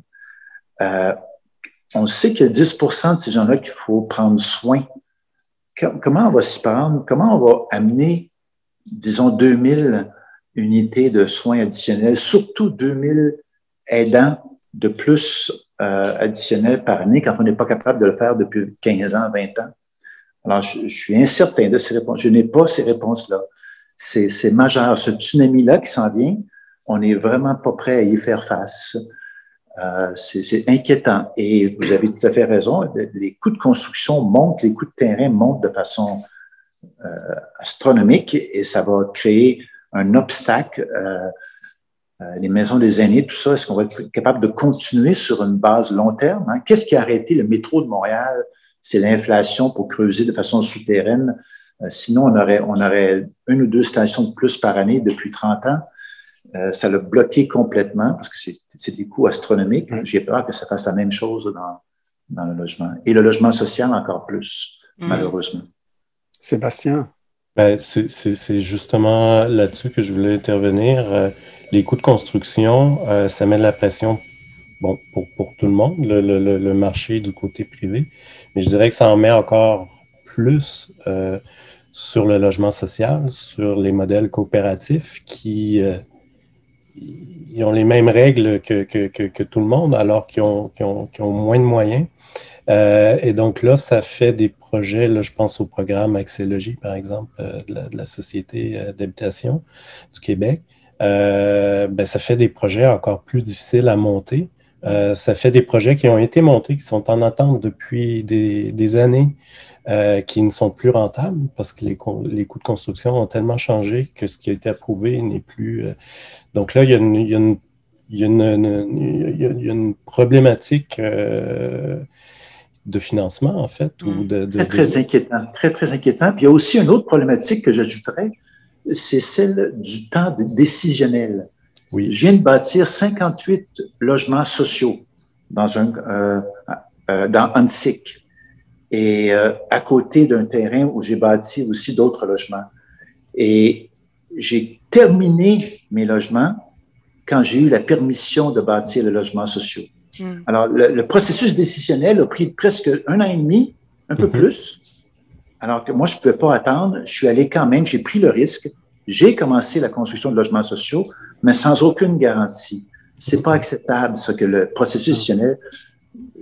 On sait qu'il y a 10 % de ces gens-là qu'il faut prendre soin. Comment on va s'y prendre? Comment on va amener, disons, 2000 unités de soins additionnels, surtout 2000 aidants de plus additionnels par année quand on n'est pas capable de le faire depuis 15 ans, 20 ans? Alors, je suis incertain de ces réponses. Je n'ai pas ces réponses-là. C'est majeur. Ce tsunami-là qui s'en vient, on n'est vraiment pas prêt à y faire face. C'est inquiétant. Et vous avez tout à fait raison. Les coûts de construction montent, les coûts de terrain montent de façon astronomique et ça va créer un obstacle. Les maisons des aînés, tout ça, est-ce qu'on va être capable de continuer sur une base long terme? Hein? Qu'est-ce qui a arrêté le métro de Montréal? C'est l'inflation pour creuser de façon souterraine. Sinon, on aurait 1 ou 2 stations de plus par année depuis 30 ans. Ça l'a bloqué complètement parce que c'est des coûts astronomiques. J'ai peur que ça fasse la même chose dans le logement. Et le logement social encore plus, malheureusement. Sébastien? Ben, c'est justement là-dessus que je voulais intervenir. Les coûts de construction, ça met de la pression bon, pour tout le monde, le marché du côté privé, mais je dirais que ça en met encore plus sur le logement social, sur les modèles coopératifs qui ils ont les mêmes règles que tout le monde, alors qu'ils ont moins de moyens. Et donc là, ça fait des projets, là, je pense au programme Axélogie, par exemple, de la Société d'habitation du Québec. Ben, ça fait des projets encore plus difficiles à monter. Ça fait des projets qui ont été montés, qui sont en attente depuis des années, qui ne sont plus rentables parce que les coûts de construction ont tellement changé que ce qui a été approuvé n'est plus... donc là, il y a une problématique de financement, en fait. Ou très inquiétant, très inquiétant. Puis il y a aussi une autre problématique que j'ajouterais, c'est celle du temps décisionnel. Oui. Je viens de bâtir 58 logements sociaux dans Huntsic et à côté d'un terrain où j'ai bâti aussi d'autres logements. Et j'ai terminé mes logements quand j'ai eu la permission de bâtir les logements sociaux. Alors, le processus décisionnel a pris presque 1 an et demi, un peu plus. Alors que moi, je ne pouvais pas attendre. Je suis allé quand même, j'ai pris le risque. J'ai commencé la construction de logements sociaux, mais sans aucune garantie. C'est pas acceptable, ça, que le processus décisionnel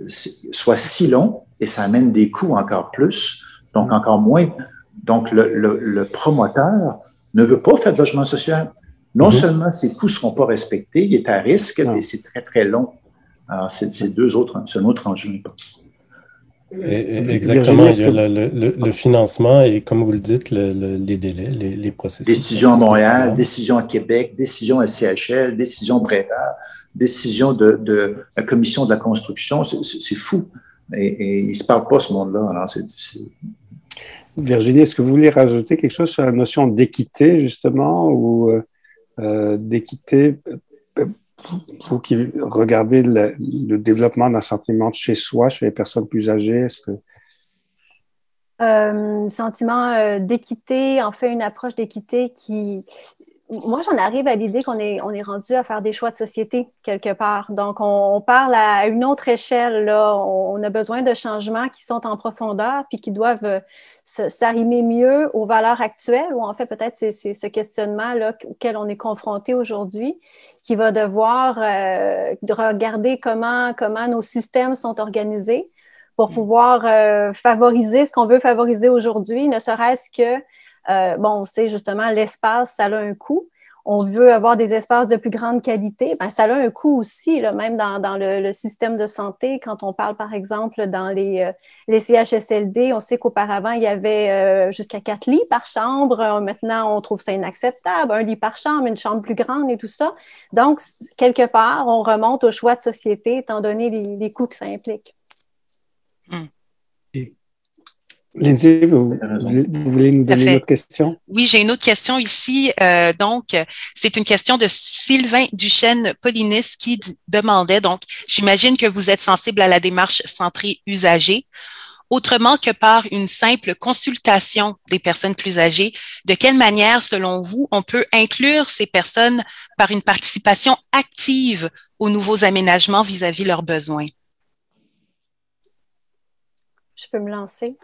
soit si long et ça amène des coûts encore plus, donc encore moins. Donc, le promoteur ne veut pas faire de logement social. Non seulement ses coûts ne seront pas respectés, il est à risque et c'est très, très long. Alors, c'est un autre enjeu. Exactement. Il y a le financement et, comme vous le dites, les délais, les processus. Décision à Montréal, décision à Québec, décision à CHL, décision Brera, décision de la commission de la construction. C'est fou. Et ils ne se parlent pas, ce monde-là. Alors, Virginie, est-ce que vous voulez rajouter quelque chose sur la notion d'équité, justement, ou d'équité? Vous qui regardez le développement d'un sentiment de chez soi, chez les personnes plus âgées, est-ce que... Sentiment d'équité, en fait, une approche d'équité qui... Moi, j'en arrive à l'idée qu'on est rendu à faire des choix de société quelque part. Donc, on parle à une autre échelle, là. On a besoin de changements qui sont en profondeur puis qui doivent s'arrimer mieux aux valeurs actuelles, ou en fait, peut-être c'est ce questionnement-là auquel on est confronté aujourd'hui qui va devoir regarder comment nos systèmes sont organisés pour pouvoir favoriser ce qu'on veut favoriser aujourd'hui, ne serait-ce que on sait justement, l'espace, ça a un coût. On veut avoir des espaces de plus grande qualité. Ben, ça a un coût aussi, là, même dans le système de santé. Quand on parle, par exemple, dans les CHSLD, on sait qu'auparavant, il y avait jusqu'à 4 lits par chambre. Maintenant, on trouve ça inacceptable. 1 lit par chambre, une chambre plus grande et tout ça. Donc, quelque part, on remonte au choix de société, étant donné les coûts que ça implique. Lindsay, vous voulez nous donner une autre question? Oui, j'ai une autre question ici. Donc, c'est une question de Sylvain Duchesne-Polinis qui demandait, donc, j'imagine que vous êtes sensible à la démarche centrée usager. Autrement que par une simple consultation des personnes plus âgées, de quelle manière, selon vous, on peut inclure ces personnes par une participation active aux nouveaux aménagements vis-à-vis leurs besoins? Je peux me lancer?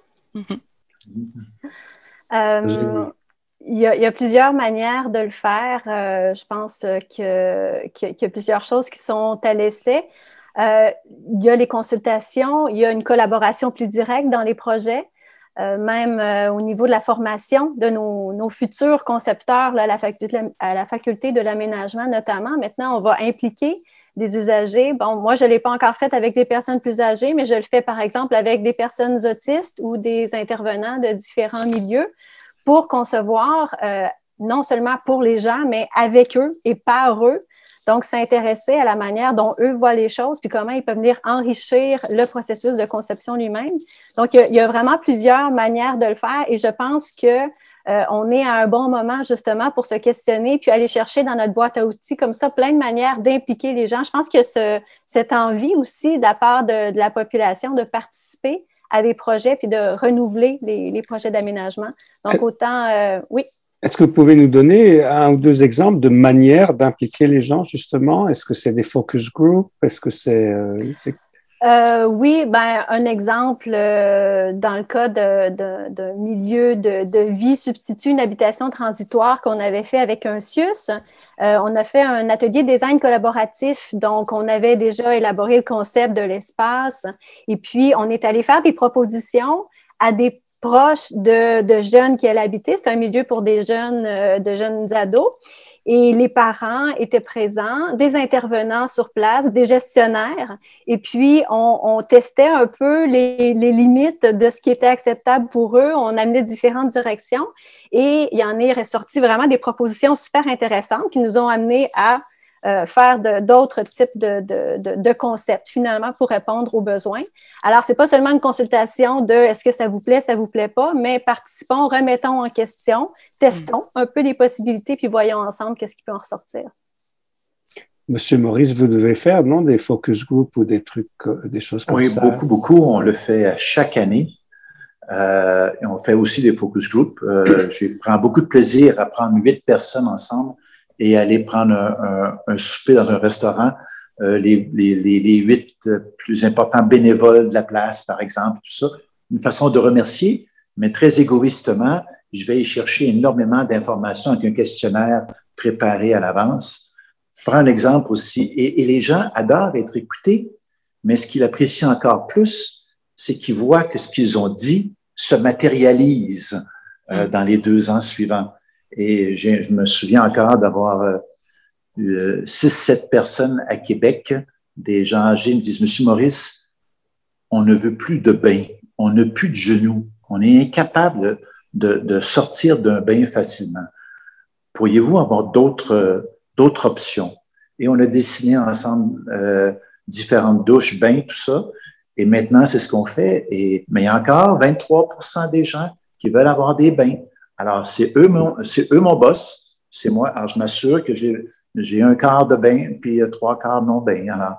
Il y a plusieurs manières de le faire. Je pense qu'il y a plusieurs choses qui sont à l'essai. Il y a les consultations, il y a une collaboration plus directe dans les projets, même au niveau de la formation de nos futurs concepteurs là, à la faculté de l'aménagement notamment. Maintenant, on va impliquer des usagers. Bon, moi, je ne l'ai pas encore fait avec des personnes plus âgées, mais je le fais, par exemple, avec des personnes autistes ou des intervenants de différents milieux pour concevoir, non seulement pour les gens, mais avec eux et par eux. Donc, s'intéresser à la manière dont eux voient les choses, puis comment ils peuvent venir enrichir le processus de conception lui-même. Donc, il y a vraiment plusieurs manières de le faire et je pense que on est à un bon moment justement pour se questionner puis aller chercher dans notre boîte à outils comme ça plein de manières d'impliquer les gens. Je pense que cette envie aussi de la part de la population de participer à des projets puis de renouveler les projets d'aménagement. Donc, autant, oui. Est-ce que vous pouvez nous donner un ou deux exemples de manières d'impliquer les gens, justement? Est-ce que c'est des focus groups? Est-ce que c'est... Oui, ben un exemple, dans le cas d'un milieu de vie substitue une habitation transitoire qu'on avait fait avec un CIUS, on a fait un atelier design collaboratif. Donc, on avait déjà élaboré le concept de l'espace et puis on est allé faire des propositions à des proches de jeunes qui allaient habiter. C'est un milieu pour des jeunes, de jeunes ados. Et les parents étaient présents, des intervenants sur place, des gestionnaires. Et puis, on testait un peu les limites de ce qui était acceptable pour eux. On amenait différentes directions. Et il y en est ressorti vraiment des propositions super intéressantes qui nous ont amenés à faire d'autres types de concepts, finalement, pour répondre aux besoins. Alors, c'est pas seulement une consultation de est-ce que ça vous plaît pas, mais participons, remettons en question, testons un peu les possibilités, puis voyons ensemble qu'est-ce qui peut en ressortir. Monsieur Maurice, vous devez faire, non, des focus group ou des trucs, des choses comme ça? Oui, beaucoup. On le fait chaque année. Et on fait aussi des focus group. Je prends beaucoup de plaisir à prendre 8 personnes ensemble et aller prendre un souper dans un restaurant. Les 8 plus importants bénévoles de la place, par exemple, tout ça. Une façon de remercier, mais très égoïstement, je vais y chercher énormément d'informations avec un questionnaire préparé à l'avance. Je prends un exemple aussi. Et les gens adorent être écoutés, mais ce qu'ils apprécient encore plus, c'est qu'ils voient que ce qu'ils ont dit se matérialise dans les 2 ans suivants. Et je me souviens encore d'avoir 6-7 personnes à Québec, des gens âgés, me disent « Monsieur Maurice, on ne veut plus de bain, on n'a plus de genoux, on est incapable de sortir d'un bain facilement. Pourriez-vous avoir d'autres options? » Et on a dessiné ensemble différentes douches, bains, tout ça. Et maintenant, c'est ce qu'on fait. Mais il y a encore 23% des gens qui veulent avoir des bains. Alors, c'est eux mon boss, c'est moi. Alors, je m'assure que j'ai un quart de bain, puis 3 quarts non bain. Alors,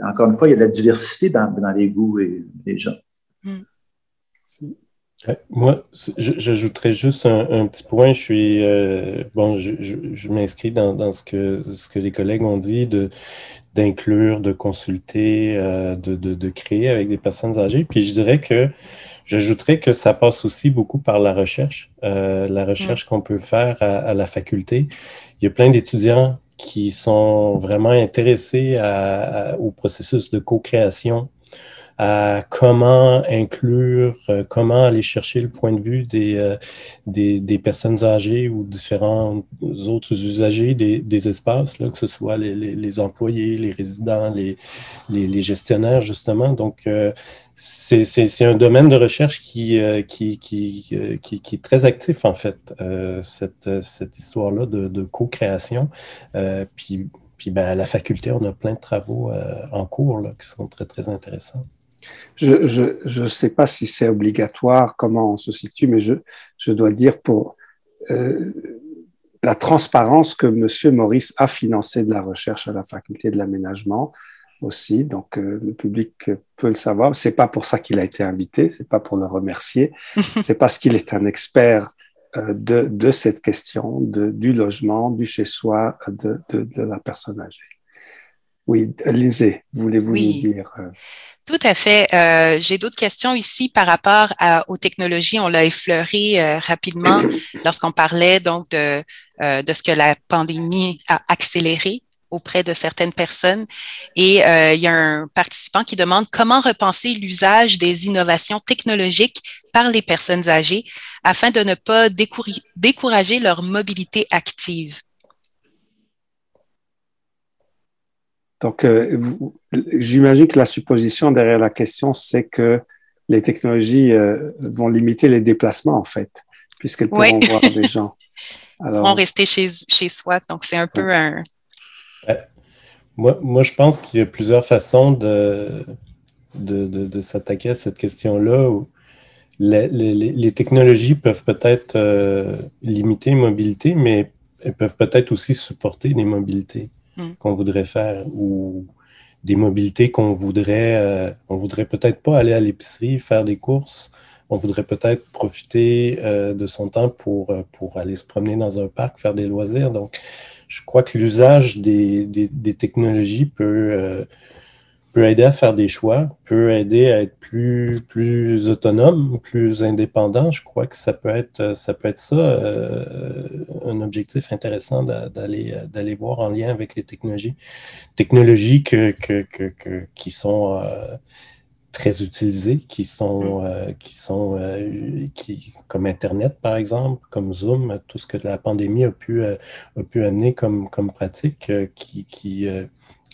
encore une fois, il y a de la diversité dans les goûts des gens. Moi, j'ajouterais juste un petit point. Je m'inscris dans ce que les collègues ont dit, d'inclure, de consulter, de créer avec des personnes âgées. Puis j'ajouterais que ça passe aussi beaucoup par la recherche qu'on peut faire à la faculté. Il y a plein d'étudiants qui sont vraiment intéressés au processus de co-création, à comment inclure, comment aller chercher le point de vue des personnes âgées ou différents autres usagers des espaces, là, que ce soit les employés, les résidents, les gestionnaires, justement. Donc, c'est un domaine de recherche qui est très actif, en fait, cette histoire-là de co-création. Puis à la faculté, on a plein de travaux en cours là, qui sont très, très intéressants. Je sais pas si c'est obligatoire, comment on se situe, mais je dois dire pour la transparence que Monsieur Maurice a financé de la recherche à la faculté de l'aménagement aussi, donc le public peut le savoir. C'est pas pour ça qu'il a été invité, c'est pas pour le remercier, c'est parce qu'il est un expert de cette question, du logement, du chez-soi, de la personne âgée. Oui, Lindsay, voulez-vous nous dire Tout à fait. J'ai d'autres questions ici par rapport aux technologies. On l'a effleuré rapidement lorsqu'on parlait donc de ce que la pandémie a accéléré auprès de certaines personnes. Et il y a un participant qui demande comment repenser l'usage des innovations technologiques par les personnes âgées afin de ne pas décourager leur mobilité active. Donc, j'imagine que la supposition derrière la question, c'est que les technologies vont limiter les déplacements, en fait, puisqu'elles pourront voir des gens. Alors, vont rester chez soi, donc c'est un peu un... Moi, je pense qu'il y a plusieurs façons de s'attaquer à cette question-là. Les technologies peuvent peut-être limiter les mobilités, mais elles peuvent peut-être aussi supporter les mobilités qu'on voudrait faire ou des mobilités on voudrait peut-être pas aller à l'épicerie, faire des courses. On voudrait peut-être profiter de son temps pour aller se promener dans un parc, faire des loisirs. Donc, je crois que l'usage des technologies peut aider à faire des choix, peut aider à être plus autonome, plus indépendant. Je crois que ça peut être ça, un objectif intéressant d'aller voir en lien avec les technologies. Technologies qui sont très utilisées, comme Internet, par exemple, comme Zoom, tout ce que la pandémie a pu amener comme pratique, qui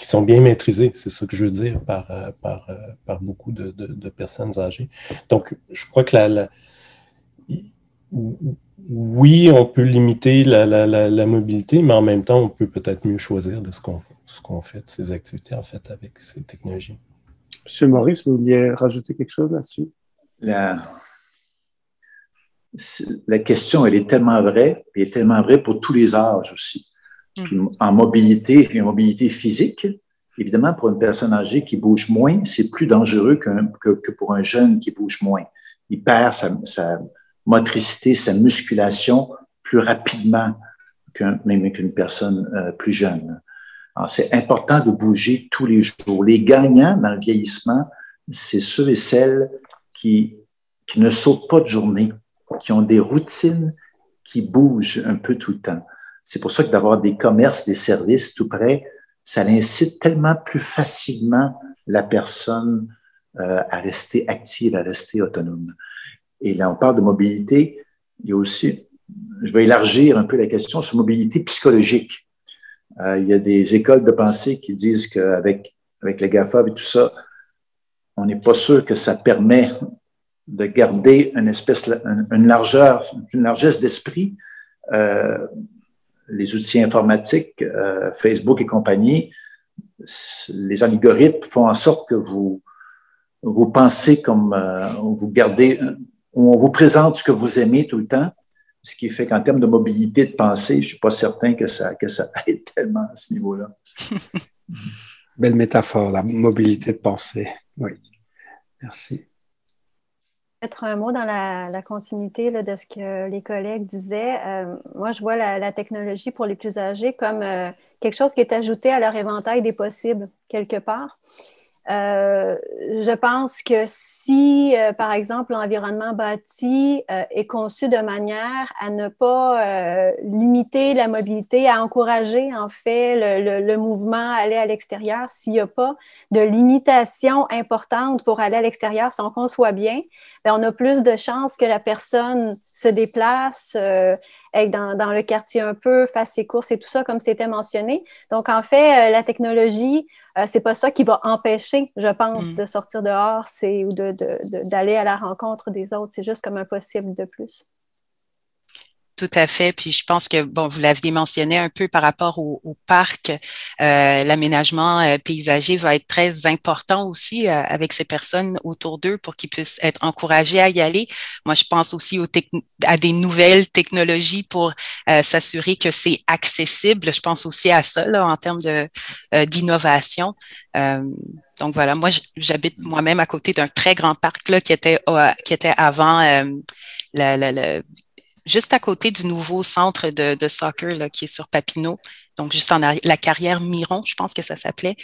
sont bien maîtrisées, c'est ça que je veux dire, par beaucoup de personnes âgées. Donc, je crois que oui, on peut limiter la mobilité, mais en même temps, on peut peut-être mieux choisir de ce qu'on fait, de ces activités, en fait, avec ces technologies. Monsieur Maurice, vous vouliez rajouter quelque chose là-dessus? La question, elle est tellement vraie, et tellement vraie pour tous les âges aussi. Puis en mobilité physique, évidemment, pour une personne âgée qui bouge moins, c'est plus dangereux que pour un jeune qui bouge moins. Il perd sa motricité, sa musculation plus rapidement même qu'une personne plus jeune. Alors, c'est important de bouger tous les jours. Les gagnants dans le vieillissement, c'est ceux et celles qui ne sautent pas de journée, qui ont des routines, qui bougent un peu tout le temps. C'est pour ça que d'avoir des commerces, des services tout près, ça incite tellement plus facilement la personne à rester active, à rester autonome. Et là, on parle de mobilité. Il y a aussi, je vais élargir un peu la question sur mobilité psychologique. Il y a des écoles de pensée qui disent qu'avec les GAFA et tout ça, on n'est pas sûr que ça permet de garder une largesse d'esprit. Les outils informatiques, Facebook et compagnie, les algorithmes font en sorte que vous pensez comme vous gardez, on vous présente ce que vous aimez tout le temps. Ce qui fait qu'en termes de mobilité de pensée, je ne suis pas certain que ça aide tellement à ce niveau-là. Belle métaphore, la mobilité de pensée. Oui, merci. Peut-être un mot dans la continuité là, de ce que les collègues disaient. Moi, je vois la technologie pour les plus âgés comme quelque chose qui est ajouté à leur éventail des possibles, quelque part. Je pense que si, par exemple, l'environnement bâti est conçu de manière à ne pas limiter la mobilité, à encourager en fait le mouvement, aller à l'extérieur, s'il n'y a pas de limitation importante pour aller à l'extérieur, si on conçoit bien, bien, on a plus de chances que la personne se déplace, aille dans le quartier un peu, fasse ses courses et tout ça, comme c'était mentionné. Donc, en fait, la technologie, c'est pas ça qui va empêcher, je pense, de sortir dehors ou d'aller à la rencontre des autres. C'est juste comme un possible de plus. Tout à fait. Puis je pense que, bon, vous l'aviez mentionné un peu par rapport au parc, l'aménagement paysager va être très important aussi avec ces personnes autour d'eux pour qu'ils puissent être encouragés à y aller. Moi, je pense aussi à des nouvelles technologies pour s'assurer que c'est accessible. Je pense aussi à ça là, en termes d'innovation. Donc voilà, moi, j'habite moi-même à côté d'un très grand parc là, qui était avant juste à côté du nouveau centre de soccer là, qui est sur Papineau, donc juste en arrière, la carrière Miron, je pense que ça s'appelait,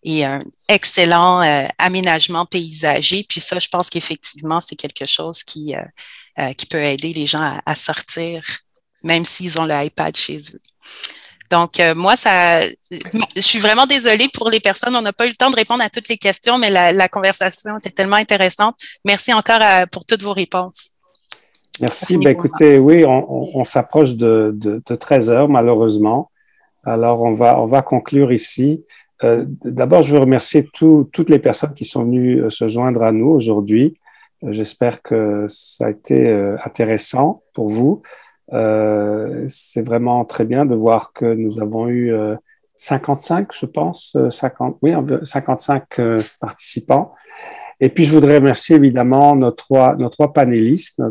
et un excellent aménagement paysager. Puis ça, je pense qu'effectivement, c'est quelque chose qui peut aider les gens à sortir, même s'ils ont l'iPad chez eux. Donc, moi, je suis vraiment désolée pour les personnes. On n'a pas eu le temps de répondre à toutes les questions, mais la conversation était tellement intéressante. Merci encore pour toutes vos réponses. Merci. Ben, écoutez, oui, on s'approche de 13 heures, malheureusement. Alors, on va conclure ici. D'abord, je veux remercier toutes les personnes qui sont venues se joindre à nous aujourd'hui. J'espère que ça a été intéressant pour vous. C'est vraiment très bien de voir que nous avons eu 55, je pense, 55 participants. Et puis, je voudrais remercier évidemment nos trois panélistes,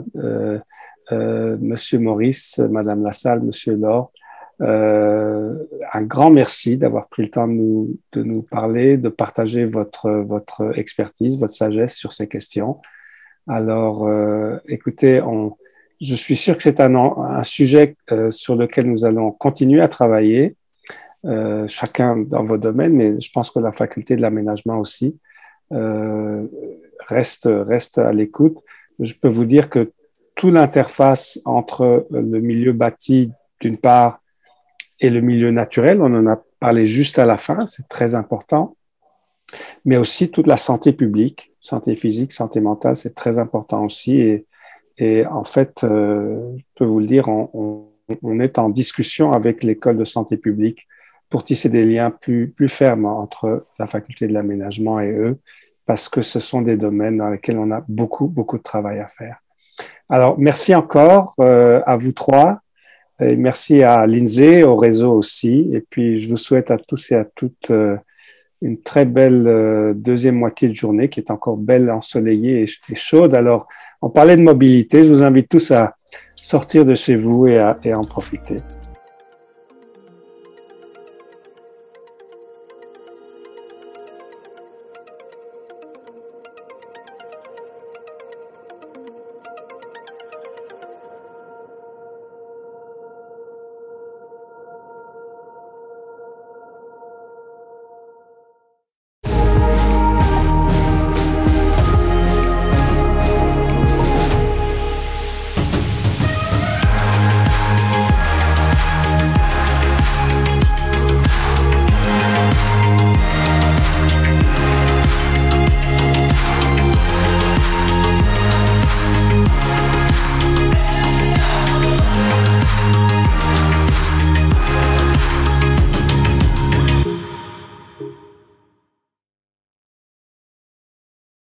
Monsieur Maurice, Madame Lassalle, Monsieur Laure, un grand merci d'avoir pris le temps de nous parler, de partager votre expertise, votre sagesse sur ces questions. Alors, écoutez, je suis sûr que c'est un sujet sur lequel nous allons continuer à travailler, chacun dans vos domaines, mais je pense que la faculté de l'aménagement aussi reste à l'écoute. Je peux vous dire que toute l'interface entre le milieu bâti, d'une part, et le milieu naturel, on en a parlé juste à la fin, c'est très important, mais aussi toute la santé publique, santé physique, santé mentale, c'est très important aussi. Et en fait, je peux vous le dire, on est en discussion avec l'école de santé publique pour tisser des liens plus fermes entre la faculté de l'aménagement et eux, parce que ce sont des domaines dans lesquels on a beaucoup de travail à faire. Alors, merci encore à vous trois. Et merci à Lindsay, au réseau aussi. Et puis, je vous souhaite à tous et à toutes une très belle deuxième moitié de journée qui est encore belle, ensoleillée et chaude. Alors, on parlait de mobilité. Je vous invite tous à sortir de chez vous et à en profiter.